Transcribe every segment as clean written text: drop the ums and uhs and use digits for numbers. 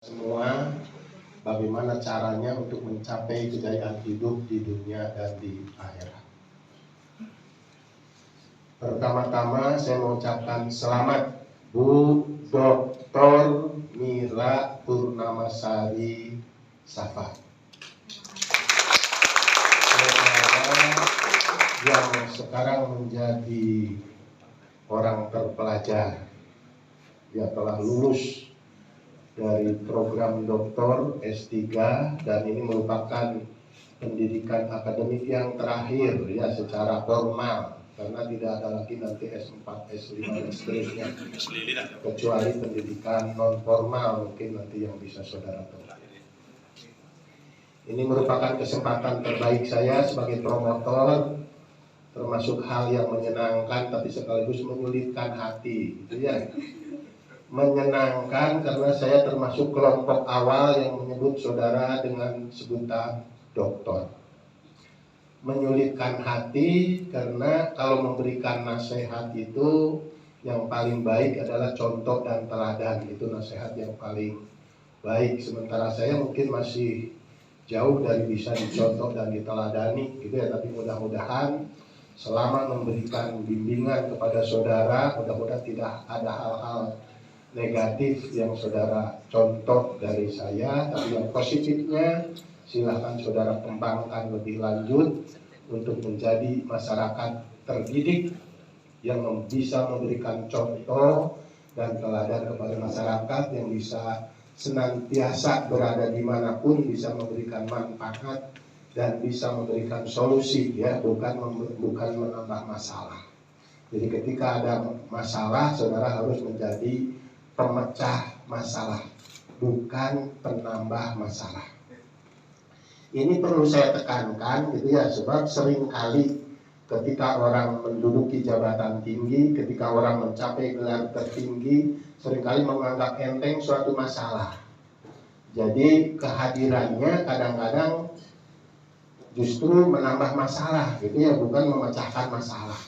semua bagaimana caranya untuk mencapai kejayaan hidup di dunia dan di akhirat. Pertama-tama saya mengucapkan selamat Bu Dr. Mira Purnamasari Safa, yang sekarang menjadi orang terpelajar. Dia telah lulus dari program doktor S3 dan ini merupakan pendidikan akademik yang terakhir ya secara formal, karena tidak ada lagi nanti S4, S5 dan seterusnya, kecuali pendidikan non formal mungkin nanti yang bisa saudara tahu. Ini merupakan kesempatan terbaik saya sebagai promotor, termasuk hal yang menyenangkan tapi sekaligus menyulitkan hati gitu ya. Menyenangkan karena saya termasuk kelompok awal yang menyebut saudara dengan sebutan doktor. Menyulitkan hati karena kalau memberikan nasihat itu yang paling baik adalah contoh dan teladan. Itu nasihat yang paling baik. Sementara saya mungkin masih jauh dari bisa dicontoh dan diteladani gitu ya. Tapi mudah-mudahan selama memberikan bimbingan kepada saudara, mudah-mudahan tidak ada hal-hal negatif yang saudara contoh dari saya, tapi yang positifnya silahkan saudara kembangkan lebih lanjut untuk menjadi masyarakat terdidik yang bisa memberikan contoh dan teladan kepada masyarakat, yang bisa senantiasa berada dimanapun bisa memberikan manfaat dan bisa memberikan solusi ya, bukan menambah masalah. Jadi ketika ada masalah, saudara harus menjadi pemecah masalah, bukan penambah masalah. Ini perlu saya tekankan gitu ya, sebab seringkali ketika orang menduduki jabatan tinggi, ketika orang mencapai gelar tertinggi, seringkali menganggap enteng suatu masalah. Jadi kehadirannya kadang-kadang justru menambah masalah gitu ya, bukan memecahkan masalah.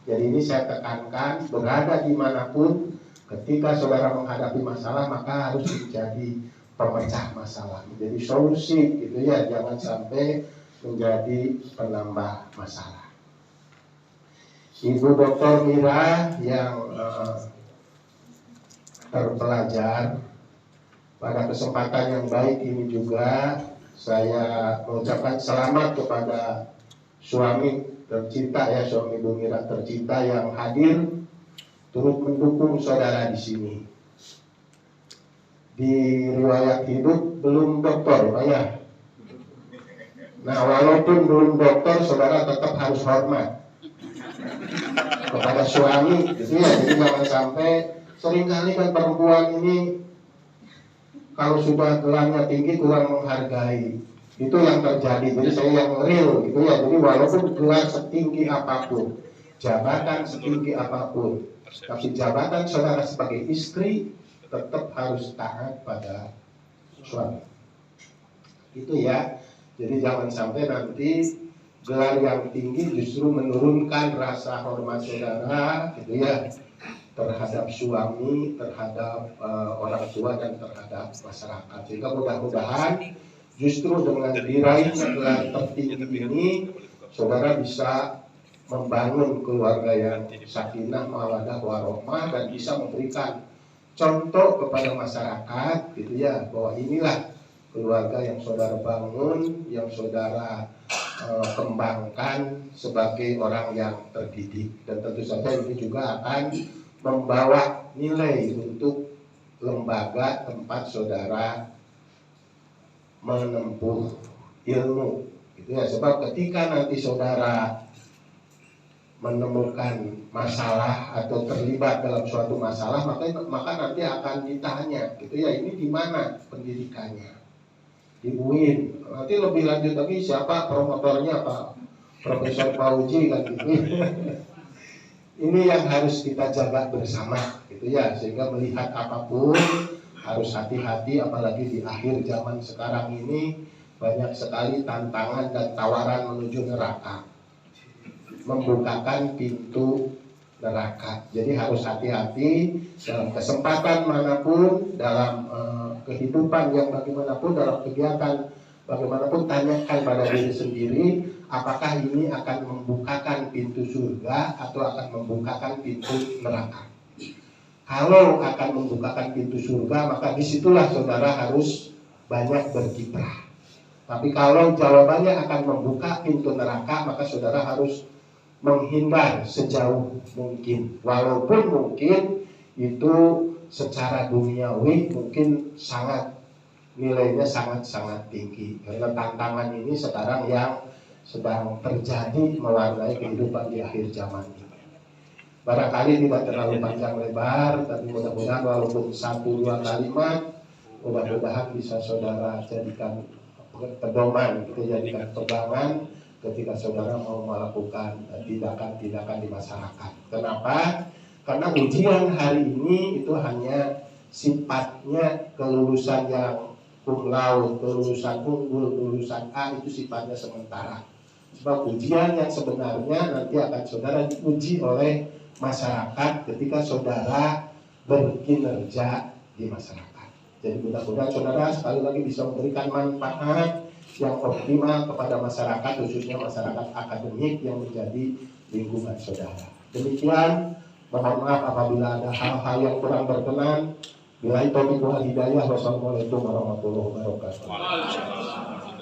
Jadi ini saya tekankan, berada dimanapun, ketika saudara menghadapi masalah maka harus menjadi pemecah masalah, menjadi solusi gitu ya, jangan sampai menjadi penambah masalah. Ibu Dr. Mira yang terpelajar, pada kesempatan yang baik ini juga saya mengucapkan selamat kepada suami tercinta ya, suami Ibu Mira tercinta yang hadir turut mendukung saudara di sini. Di riwayat hidup belum doktor, Pak ya. Nah, walaupun belum doktor, saudara tetap harus hormat kepada suami, gitu ya. Jadi jangan sampai, seringkali kan perempuan ini kalau sudah gelarnya tinggi kurang menghargai. Itu yang terjadi. Jadi saya yang real, gitu ya. Jadi walaupun gelar setinggi apapun, jabatan setinggi apapun, tapi jabatan saudara sebagai istri tetap harus taat pada suami. Itu ya. Jadi jangan sampai nanti gelar yang tinggi justru menurunkan rasa hormat saudara, gitu ya, terhadap suami, terhadap orang tua dan terhadap masyarakat. Sehingga mudah-mudahan justru dengan diraihnya gelar tertinggi ini, saudara bisa membangun keluarga yang sakinah, mawaddah, warohmah, dan bisa memberikan contoh kepada masyarakat gitu ya, bahwa inilah keluarga yang saudara bangun, yang saudara kembangkan sebagai orang yang terdidik. Dan tentu saja ini juga akan membawa nilai untuk lembaga tempat saudara menempuh ilmu gitu ya. Sebab ketika nanti saudara menemukan masalah atau terlibat dalam suatu masalah, maka nanti akan ditanya gitu ya, ini di mana pendidikannya, di UIN. Nanti lebih lanjut lagi siapa promotornya, Pak Profesor Fauji kan gitu. Ini yang harus kita jaga bersama gitu ya, sehingga melihat apapun harus hati-hati, apalagi di akhir zaman sekarang ini banyak sekali tantangan dan tawaran menuju neraka, membukakan pintu neraka. Jadi harus hati-hati dalam kesempatan manapun, dalam kehidupan yang bagaimanapun, dalam kegiatan bagaimanapun, tanyakan pada diri sendiri, apakah ini akan membukakan pintu surga atau akan membukakan pintu neraka. Kalau akan membukakan pintu surga, maka disitulah saudara harus banyak berkiprah. Tapi kalau jawabannya akan membuka pintu neraka, maka saudara harus menghindar sejauh mungkin. Walaupun mungkin itu secara duniawi mungkin nilainya sangat tinggi. Karena tantangan ini sekarang yang sedang terjadi mewarnai kehidupan di akhir zaman ini. Barangkali tidak terlalu panjang lebar, tapi mudah-mudahan walaupun 1-2 kalimat, mudah-mudahan bisa saudara jadikan pedoman, jadikan pegangan ketika saudara mau melakukan tindakan-tindakan di masyarakat. Kenapa? Karena ujian hari ini itu hanya sifatnya kelulusan yang cum laude, kelulusan unggul, kelulusan A, itu sifatnya sementara. Sebab ujian yang sebenarnya nanti akan saudara diuji oleh masyarakat ketika saudara berkinerja di masyarakat. Jadi mudah-mudahan saudara sekali lagi bisa memberikan manfaat yang optimal kepada masyarakat, khususnya masyarakat akademik yang menjadi lingkungan saudara. Demikian, mohon maaf apabila ada hal-hal yang kurang berkenan. Bila itu hidayah, wassalamualaikum warahmatullahi wabarakatuh.